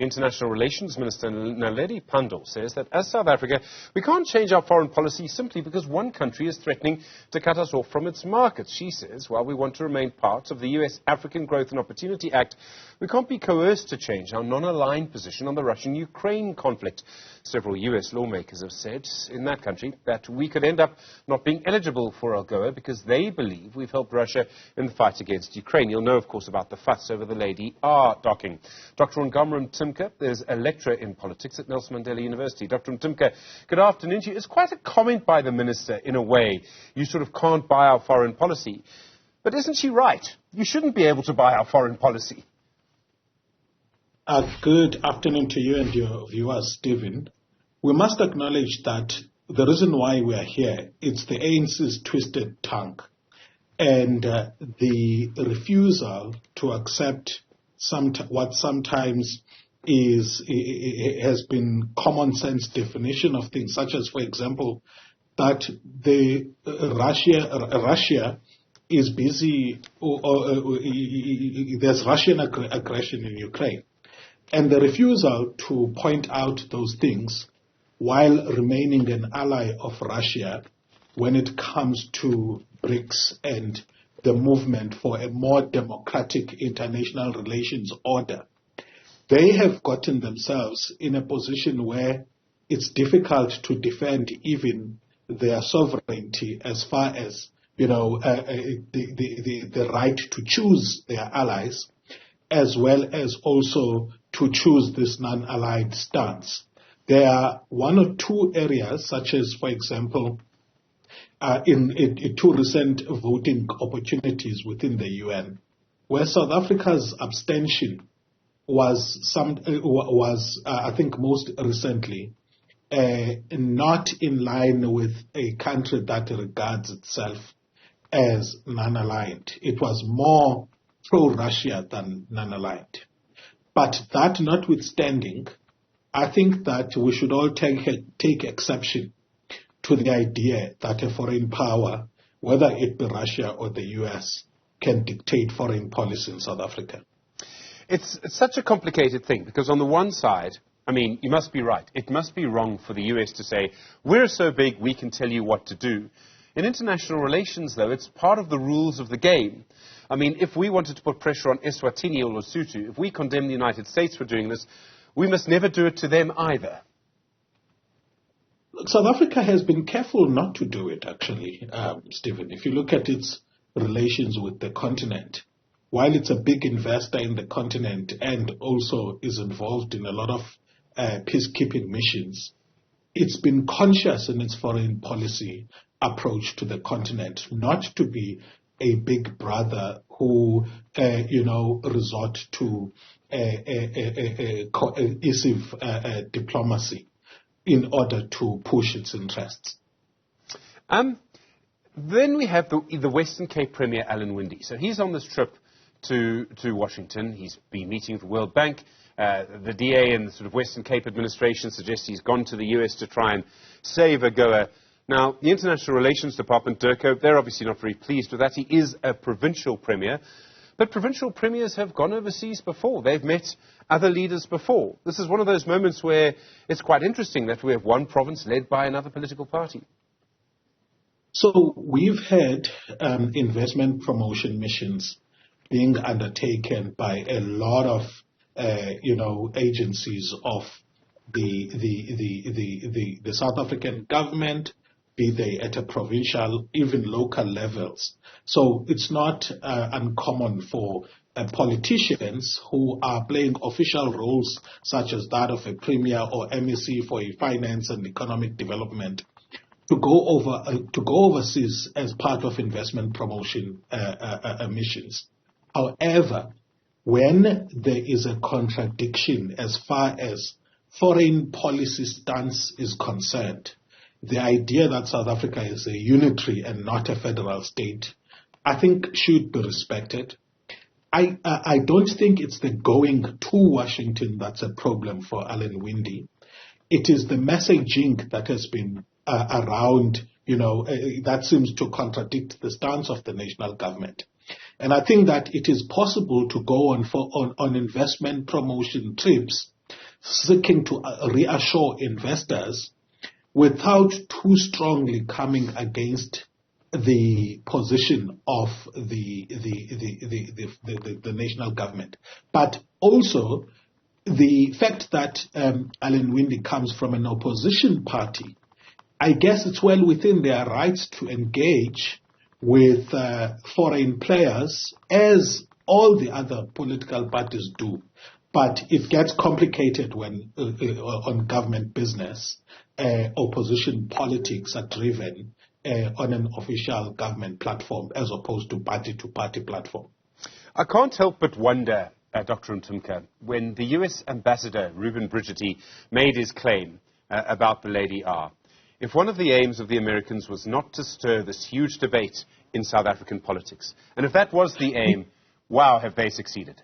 International Relations Minister Naledi Pandor says that as South Africa, we can't change our foreign policy simply because one country is threatening to cut us off from its markets. She says, while we want to remain part of the US African Growth and Opportunity Act, we can't be coerced to change our non-aligned position on the Russian-Ukraine conflict. Several US lawmakers have said in that country that we could end up not being eligible for AGOA because they believe we've helped Russia in the fight against Ukraine. You'll know, of course, about the fuss over the Lady R docking. Dr. Ongama Mtimka is a lecturer in politics at Nelson Mandela University. Dr. Mtimka, good afternoon to you. It's quite a comment by the minister, in a way. You sort of can't buy our foreign policy. But isn't she right? You shouldn't be able to buy our foreign policy. Good afternoon to you and your viewers, Stephen. We must acknowledge that the reason why we are here, it's the ANC's twisted tongue and the refusal to accept what sometimes has been common sense definition of things, such as, for example, that Russia is busy, there's Russian aggression in Ukraine. And the refusal to point out those things while remaining an ally of Russia when it comes to BRICS and the movement for a more democratic international relations order, they have gotten themselves in a position where it's difficult to defend even their sovereignty as far as, the right to choose their allies, as well as also to choose this non-allied stance. There are one or two areas, such as, for example, in two recent voting opportunities within the UN, where South Africa's abstention was I think most recently, not in line with a country that regards itself as non-aligned. It was more pro-Russia than non-aligned. But that notwithstanding, I think that we should all take exception to the idea that a foreign power, whether it be Russia or the US, can dictate foreign policy in South Africa. It's such a complicated thing because on the one side, I mean, you must be right. It must be wrong for the US to say, we're so big we can tell you what to do. In international relations, though, it's part of the rules of the game. I mean, if we wanted to put pressure on Eswatini or Lesotho, if we condemn the United States for doing this, we must never do it to them either. South Africa has been careful not to do it, actually, Stephen. If you look at its relations with the continent, while it's a big investor in the continent and also is involved in a lot of peacekeeping missions, it's been conscious in its foreign policy approach to the continent, not to be a big brother who, resort to coercive diplomacy in order to push its interests. Then we have the Western Cape Premier, Alan Winde. So he's on this trip to Washington. He's been meeting with the World Bank. The DA and the sort of Western Cape administration suggests he's gone to the US to try and save AGOA. Now, the International Relations Department, DIRCO, they're obviously not very pleased with that. He is a provincial premier. But provincial premiers have gone overseas before. They've met other leaders before. This is one of those moments where it's quite interesting that we have one province led by another political party. So we've had investment promotion missions being undertaken by a lot of, agencies of the South African government, be they at a provincial, even local levels. So it's not uncommon for politicians who are playing official roles, such as that of a premier or MEC for finance and economic development, to go overseas as part of investment promotion missions. However, when there is a contradiction as far as foreign policy stance is concerned, the idea that South Africa is a unitary and not a federal state, I think should be respected. I don't think it's the going to Washington that's a problem for Alan Winde. It is the messaging that has been around, that seems to contradict the stance of the national government. And I think that it is possible to go on investment promotion trips seeking to reassure investors without too strongly coming against the position of the national government. But also the fact that Alan Winde comes from an opposition party, I guess it's well within their rights to engage with foreign players, as all the other political parties do. But it gets complicated when on government business, opposition politics are driven on an official government platform as opposed to party-to-party platform. I can't help but wonder, Dr. Mtimka, when the US ambassador, Ruben Brigitte, made his claim about the Lady R, if one of the aims of the Americans was not to stir this huge debate in South African politics, and if that was the aim, wow, have they succeeded?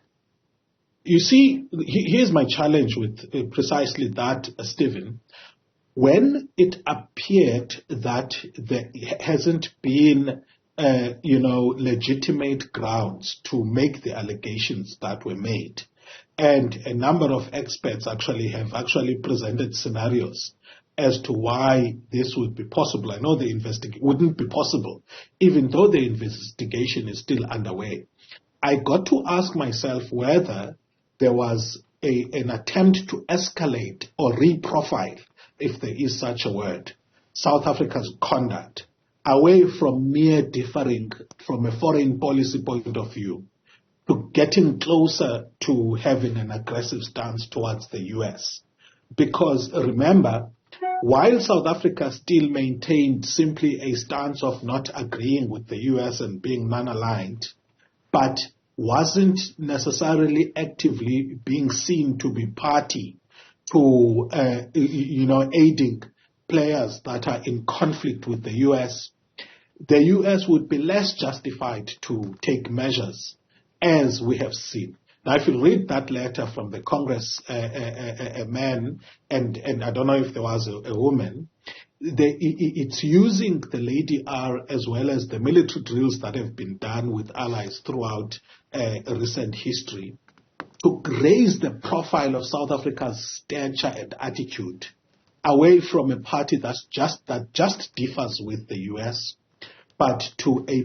You see, here's my challenge with precisely that, Stephen. When it appeared that there hasn't been, legitimate grounds to make the allegations that were made, and a number of experts have presented scenarios as to why this would be possible. I know the investigation wouldn't be possible, even though the investigation is still underway. I got to ask myself whether there was an attempt to escalate or reprofile, if there is such a word, South Africa's conduct away from mere differing from a foreign policy point of view to getting closer to having an aggressive stance towards the US. Because remember, while South Africa still maintained simply a stance of not agreeing with the US and being non-aligned, but wasn't necessarily actively being seen to be party to, aiding players that are in conflict with the US would be less justified to take measures, as we have seen. Now, if you read that letter from the Congress, a man, and I don't know if there was a woman, it's using the Lady R as well as the military drills that have been done with allies throughout recent history to raise the profile of South Africa's stature and attitude away from a party that just differs with the US, but to a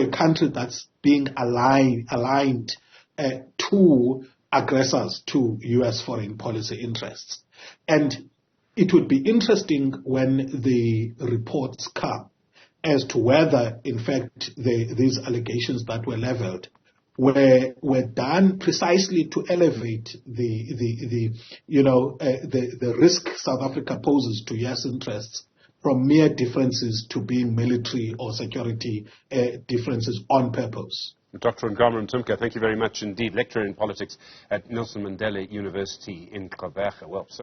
country that's being aligned to aggressors, to US foreign policy interests. And it would be interesting when the reports come as to whether, in fact, these allegations that were leveled were done precisely to elevate the risk South Africa poses to US interests from mere differences to being military or security differences on purpose. Dr. Ongama Mtimka, thank you very much indeed. Lecturer in politics at Nelson Mandela University in Gqeberha. Well,